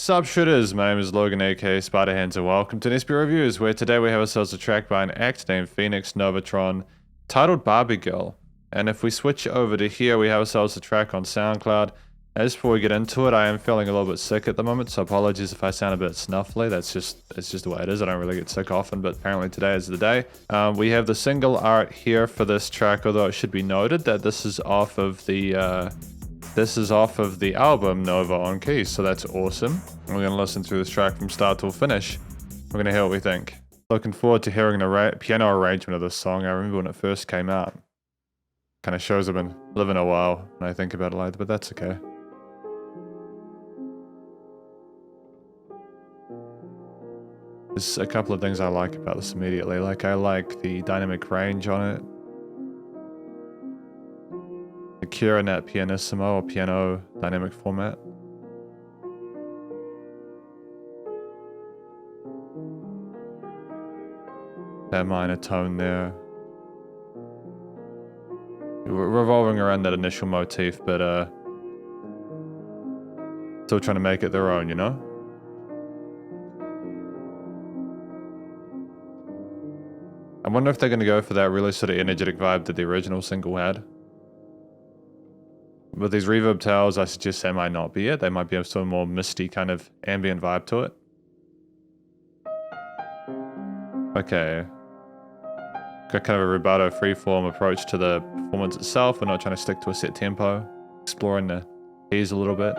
Sup Shredders, my name is Logan aka Spiderhands and welcome to SP Reviews, where today we have ourselves a track by an act named Phoenix Novatron titled Barbie Girl. And if we switch over to here, we have ourselves a track on SoundCloud. And just before we get into it, I am feeling a little bit sick at the moment, so apologies if I sound a bit snuffly. It's just the way it is. I don't really get sick often, but apparently today is the day. We have the single art here for this track, although it should be noted that this is off of the album Nova on Keys, so that's awesome. And we're going to listen through this track from start till finish. We're going to hear what we think. Looking forward to hearing the piano arrangement of this song. I remember when it first came out. Kind of shows I've been living a while when I think about it like that, but that's okay. There's a couple of things I like about this immediately. Like, I like the dynamic range on it. The cure in that pianissimo or piano dynamic format. That minor tone there. We're revolving around that initial motif, but still trying to make it their own, you know? I wonder if they're going to go for that really sort of energetic vibe that the original single had. With these reverb tails, I suggest they might not be it. They might be a sort of more misty kind of ambient vibe to it. Okay. Got kind of a rubato freeform approach to the performance itself. We're not trying to stick to a set tempo. Exploring the keys a little bit.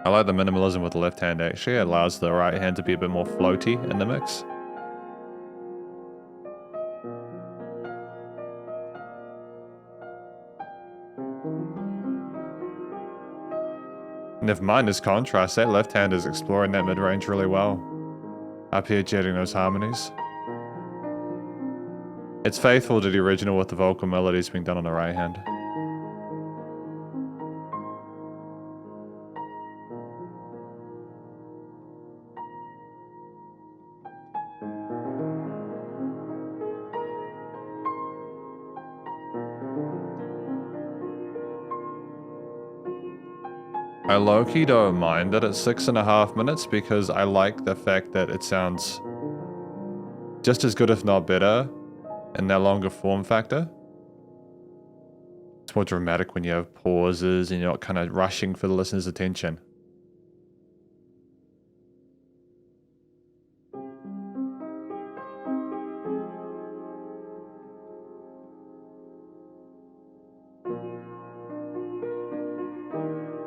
I like the minimalism with the left hand actually. It allows the right hand to be a bit more floaty in the mix. Never mind this contrast, that left hand is exploring that mid-range really well. Arpeggiating those harmonies. It's faithful to the original with the vocal melodies being done on the right hand. I low-key don't mind that it's 6.5 minutes because I like the fact that it sounds just as good if not better in that longer form factor. It's more dramatic when you have pauses and you're not kind of rushing for the listener's attention.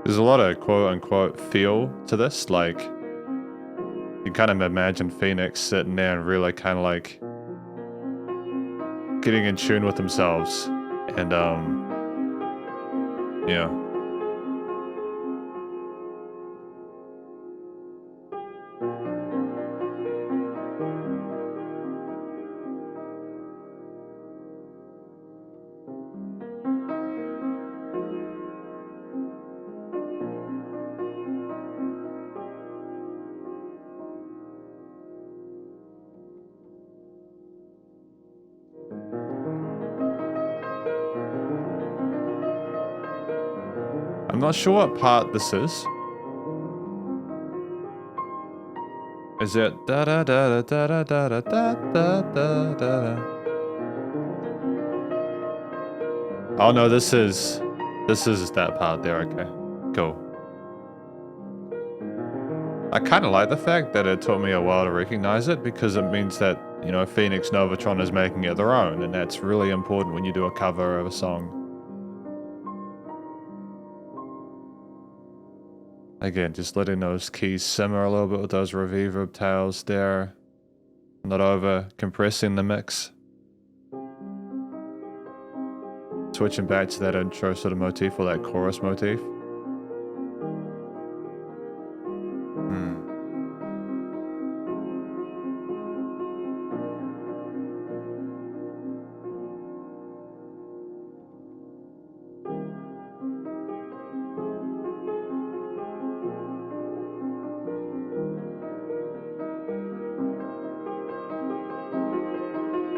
There's a lot of quote-unquote feel to this, like, you kind of imagine Phoenix sitting there and really kind of like getting in tune with themselves, and yeah. I'm not sure what part this is. Is it da da da da da da da da da da da? Oh no, this is that part there. Okay, cool. I kind of like the fact that it took me a while to recognize it because it means that, you know, Phoenix Novatron is making it their own, and that's really important when you do a cover of a song. Again, just letting those keys simmer a little bit with those reverb tails there. Not over compressing the mix. Switching back to that intro sort of motif or that chorus motif.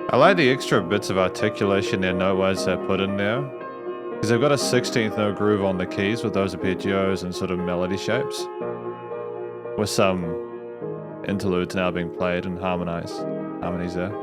I like the extra bits of articulation and note-wise they put in there. Because they've got a 16th note groove on the keys with those arpeggios and sort of melody shapes. With some interludes now being played and harmonies there.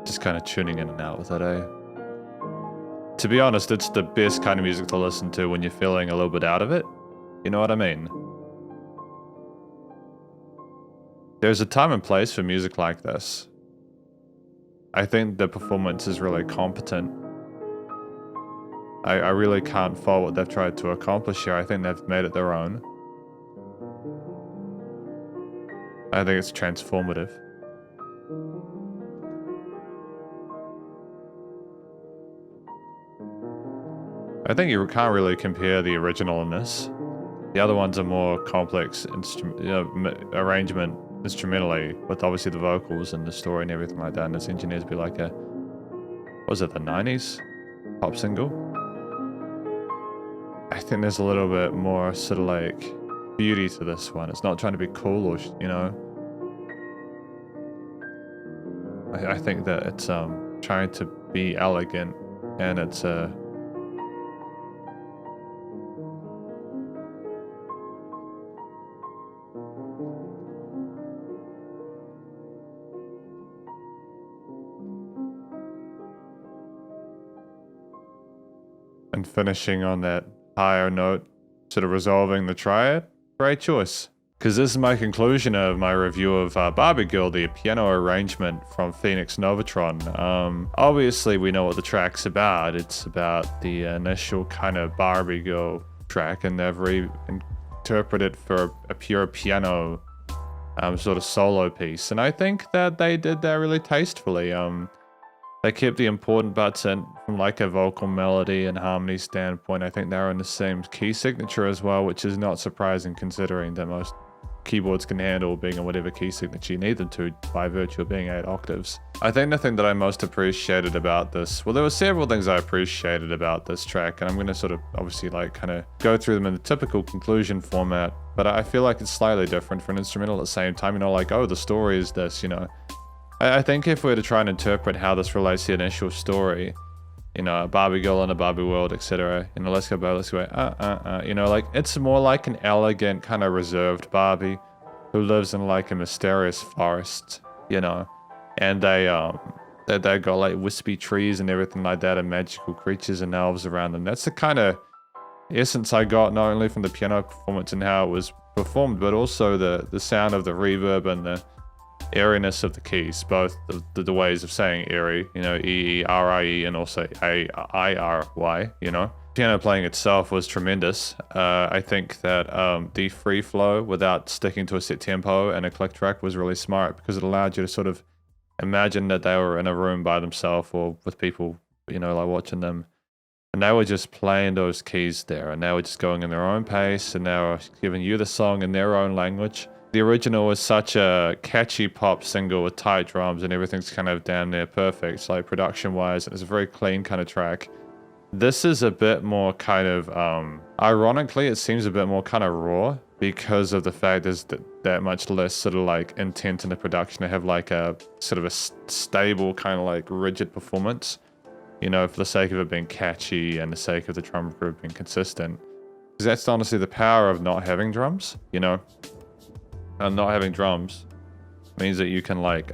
Just kind of tuning in and out with it, eh? To be honest, it's the best kind of music to listen to when you're feeling a little bit out of it. You know what I mean? There's a time and place for music like this. I think the performance is really competent. I really can't fault what they've tried to accomplish here. I think they've made it their own. I think it's transformative. I think you can't really compare the original in this. The other ones are more complex arrangement instrumentally, with obviously the vocals and the story and everything like that, and it's engineered to be like a, what was it, the 90s pop single? I think there's a little bit more sort of like beauty to this one. It's not trying to be cool or, you know. I think that it's trying to be elegant, and it's and finishing on that higher note, sort of resolving the triad. Great choice. Because this is my conclusion of my review of Barbie Girl, the piano arrangement from Phoenix Novatron. Obviously, we know what the track's about. It's about the initial kind of Barbie Girl track, and they've reinterpreted it for a pure piano sort of solo piece. And I think that they did that really tastefully. They kept the important butts in from like a vocal melody and harmony standpoint. I think they're in the same key signature as well, which is not surprising considering that most keyboards can handle being in whatever key signature you need them to by virtue of being 8 octaves. I think the thing that I most appreciated about this, well, there were several things I appreciated about this track, and I'm going to sort of obviously like kind of go through them in the typical conclusion format, but I feel like it's slightly different for an instrumental at the same time, you know, like, oh, the story is this, you know. I think if we were to try and interpret how this relates to the initial story, you know, a Barbie girl in a Barbie world, etc., you know, let's go back, let's go, you know, like, it's more like an elegant, kind of reserved Barbie who lives in like a mysterious forest, you know, and they got like wispy trees and everything like that, and magical creatures and elves around them. That's the kind of essence I got, not only from the piano performance and how it was performed, but also the sound of the reverb and the airiness of the keys, both the ways of saying airy, you know, E-E-R-I-E, and also A-I-R-Y, you know. Piano playing itself was tremendous. I think that the free flow without sticking to a set tempo and a click track was really smart, because it allowed you to sort of imagine that they were in a room by themselves or with people, you know, like watching them. And they were just playing those keys there, and they were just going in their own pace, and they were giving you the song in their own language. The original was such a catchy pop single with tight drums, and everything's kind of down there perfect, like production-wise. It's a very clean kind of track. This is a bit more kind of, ironically, it seems a bit more kind of raw, because of the fact there's that much less sort of like intent in the production to have like a sort of a stable kind of like rigid performance, you know, for the sake of it being catchy and the sake of the drum group being consistent. Because that's honestly the power of not having drums, you know. And not having drums means that you can like,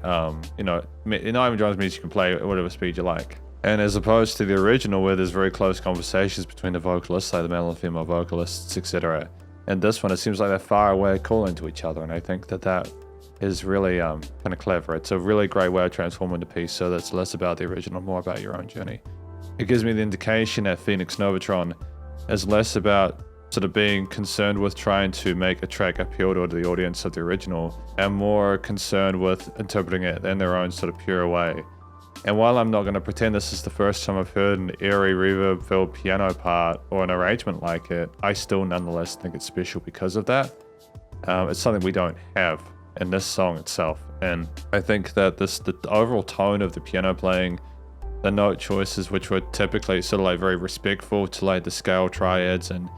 you know, not having drums means you can play at whatever speed you like. And as opposed to the original, where there's very close conversations between the vocalists, like the male and female vocalists, etc. And this one, it seems like they're far away calling to each other. And I think that is really kind of clever. It's a really great way of transforming the piece, so that's less about the original, more about your own journey. It gives me the indication that Phoenix Novatron is less about sort of being concerned with trying to make a track appeal to the audience of the original, and more concerned with interpreting it in their own sort of pure way. And while I'm not going to pretend this is the first time I've heard an airy reverb-filled piano part or an arrangement like it, I still nonetheless think it's special because of that. It's something we don't have in this song itself. And I think that the overall tone of the piano playing, the note choices, which were typically sort of like very respectful to like the scale triads and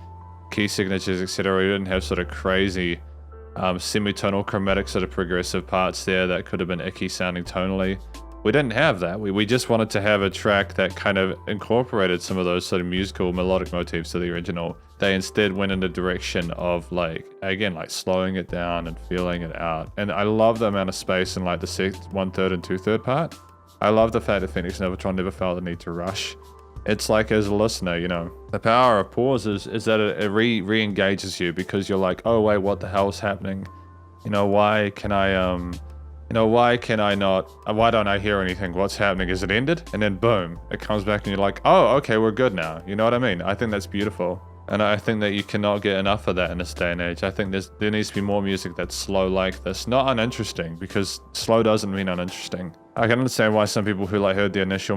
key signatures, etc. We didn't have sort of crazy semitonal chromatic sort of progressive parts there that could have been icky sounding tonally. We didn't have that. We just wanted to have a track that kind of incorporated some of those sort of musical melodic motifs to the original. They instead went in the direction of like, again, like slowing it down and feeling it out. And I love the amount of space in like the 1/3 and 2/3 part. I love the fact that Phoenix Novatron never felt the need to rush. It's like, as a listener, you know, the power of pause is that it re-engages you, because you're like, oh wait, what the hell is happening? You know, why can I why don't I hear anything? What's happening? Is it ended? And then boom, it comes back and you're like, oh, okay, we're good now. You know what I mean? I think that's beautiful. And I think that you cannot get enough of that in this day and age. I think there needs to be more music that's slow like this. Not uninteresting, because slow doesn't mean uninteresting. I can understand why some people who like heard the initial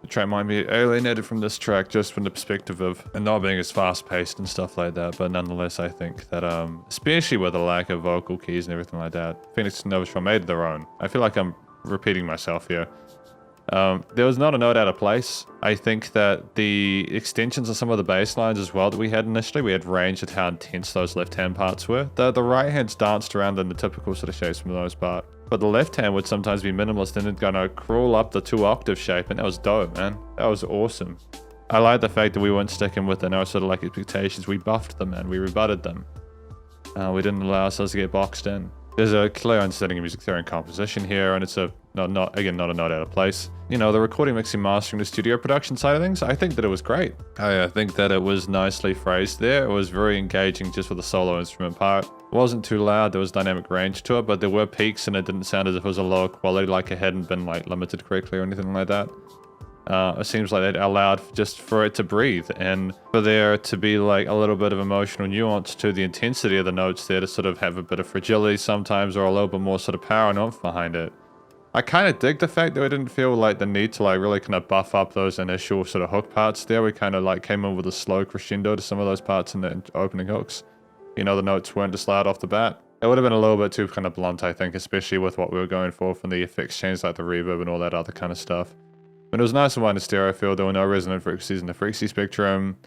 track might be alienated from this track just from the perspective of it not being as fast paced and stuff like that. But nonetheless, I think that especially with the lack of vocal keys and everything like that, Phoenix Novatron made it their own. I feel like I'm repeating myself here. There was not a note out of place. I think that the extensions of some of the bass lines as well that we had initially, we had range at how intense those left-hand parts were. The right hands danced around in the typical sort of shapes for the most part. But the left hand would sometimes be minimalist and it's gonna crawl up the 2-octave shape, and that was dope, man. That was awesome. I like the fact that we weren't sticking with our sort of like expectations. We buffed them and we rebutted them. We didn't allow ourselves to get boxed in. There's a clear understanding of music theory and composition here, and it's not a note out of place. You know, the recording, mixing, mastering, the studio production side of things, I think that it was great. I think that it was nicely phrased there. It was very engaging just with the solo instrument part. It wasn't too loud, there was dynamic range to it, but there were peaks and it didn't sound as if it was a lower quality, like it hadn't been like limited correctly or anything like that. It seems like it allowed just for it to breathe and for there to be like a little bit of emotional nuance to the intensity of the notes there, to sort of have a bit of fragility sometimes or a little bit more sort of power and oomph behind it. I kind of dig the fact that we didn't feel like the need to like really kind of buff up those initial sort of hook parts there. We kind of like came in with a slow crescendo to some of those parts in the opening hooks. You know, the notes weren't just loud off the bat. It would have been a little bit too kind of blunt, I think, especially with what we were going for from the effects change, like the reverb and all that other kind of stuff. But it was nice and wide in stereo field. There were no resonant frequencies in the frequency spectrum.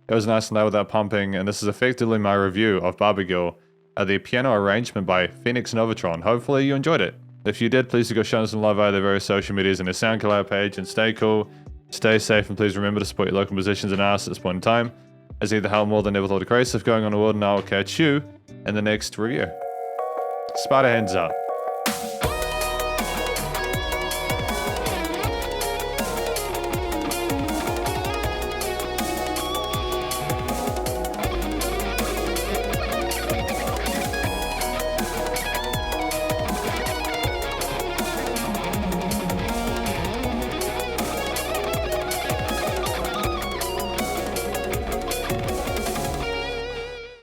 It was nice and loud without pumping. And this is effectively my review of Barbie Girl, the piano arrangement by Phoenix Novatron. Hopefully you enjoyed it. If you did, please do go show us some love via their various social medias and their SoundCloud page. And stay cool, stay safe, and please remember to support your local musicians and artists at this point in time, as either hell more than ever thought of crazy stuff going on in the world, and I will catch you in the next review. Spiderhands Out.